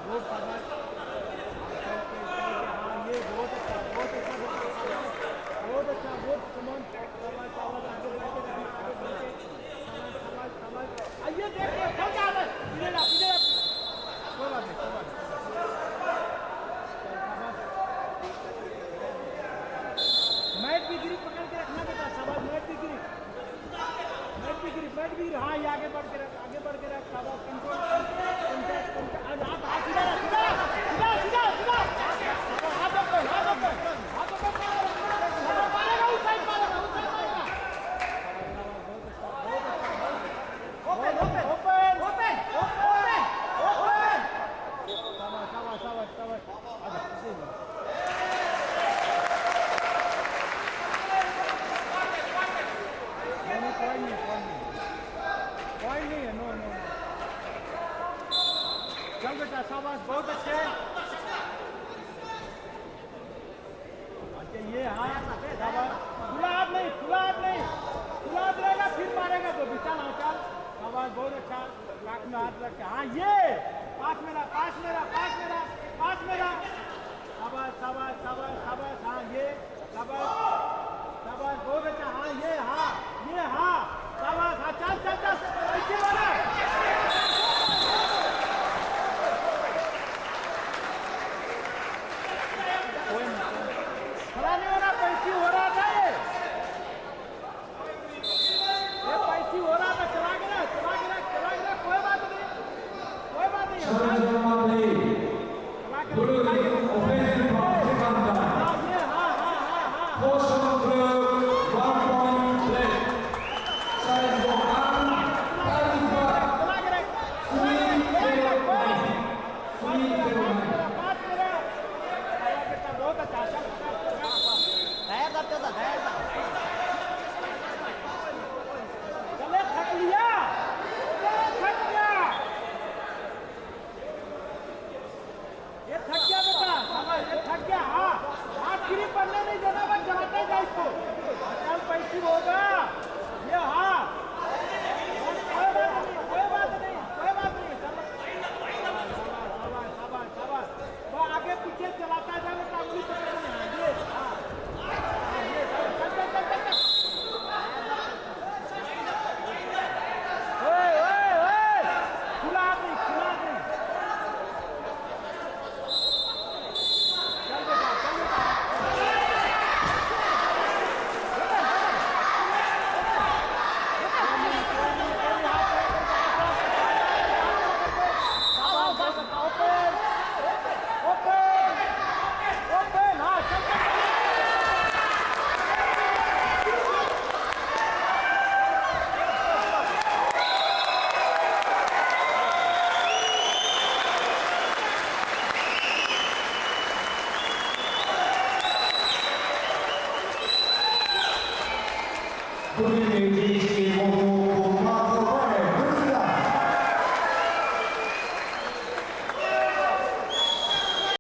वो शाबाश। हाँ ये बहुत अच्छा, बहुत अच्छा, बहुत अच्छा, बहुत कमान। शाबाश शाबाश, आगे बढ़ के रखना, आगे बढ़ के। शाबाश शाबाश शाबाश। आइए देखिए हो क्या है, पीछे जा पीछे जा। कोई बात नहीं, कोई बात नहीं। मैट भी गिरी पकड़ के रखना बेटा, शाबाश। मैट भी गिरी, मैट भी गिरी, मैट भी गिरी। हाँ ये आगे बढ़ के रख, आगे बढ़ के रख। शाबाश, कंट्रोल आज हाथ हाथ सीधा रख, सीधा सीधा सीधा सीधा। हाथ ऊपर, हाथ ऊपर, हाथ ऊपर मारेगा, उस साइड मारेगा, उस साइड मारेगा। Open open open open open open. शाबाश शाबाश शाबाश शाबाश। आजा सही है। कोई नहीं, कोई नहीं है, नो नो। चल बेटा शाबाश, बहुत अच्छे। अच्छा ये हाँ शाबाश। खुला हाथ नहीं, खुला हाथ नहीं, खुला हाथ रहेगा फिर मारेगा तो विशाल। हाँ चल शाबाश, बहुत अच्छा। नाक में हाथ रख के हाँ ये पास मेरा, पास मेरा, पास मेरा, पास मेरा। शाबाश शाबाश शाबाश शाबाश। हाँ ये शाबाश शाबाश, बहुत अच्छा। हाँ ये हाँ, ये हाँ शाबाश। हाँ चल चल चल, ऐसे वाला। खड़ा नहीं होना, पैसी हो रहा था ये पैसी हो रहा था। चला गया, चला गया, चला गया, कोई बात नहीं, कोई बात नहीं। चला के चले थक लिया, थक गया, ये थक गया बेटा, ये थक गया। हाँ हाथ गिरी पड़ने नहीं देना, बस चलाते जाए इसको। चल पैसी होगा ये। हाँ कोई बात नहीं, कोई बात नहीं, कोई बात नहीं। शाबाश शाबाश शाबाश। वो आगे पीछे चलाता जाए बेटा, उंगली पकड़नी है ये। हाँ ये चल चल चल चल चल। खुला नहीं, खुला नहीं। चल बेटा, चल बेटा। Good evening, ladies.